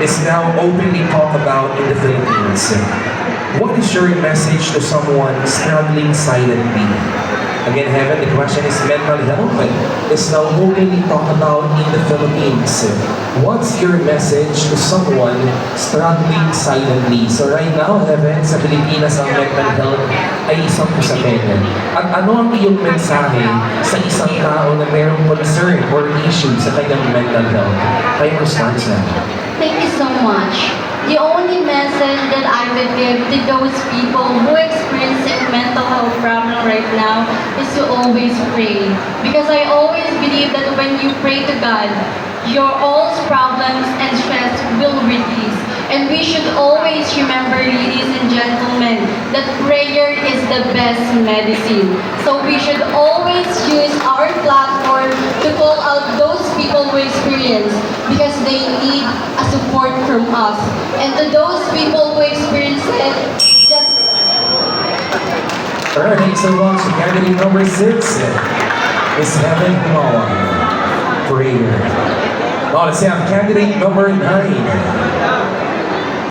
is now openly talked about in the Philippines. What is your message to someone struggling silently? Again, Heaven, the question is mental health is now openly talked about in the Philippines. What's your message to someone struggling silently? So right now, Heaven, sa Pilipinas ang mental health ay isang usapin. At ano ang iyong mensahe sa isang tao na mayroong concern or issue sa kanyang mental health? Kayo start na. Thank you so much. The only message that I would give to those people who are experiencing mental health problem right now is to always pray. Because I always believe that when you pray to God, your all problems and stress will release. And we should always remember, ladies and gentlemen, that prayer is the best medicine. So we should always use our platform to call out those people who experience because they need a support from us. And to those people who experience it, just Alright, thanks so much. Candidate number 6 is Heaven Humawan. Prayer. Now let's have candidate number 9.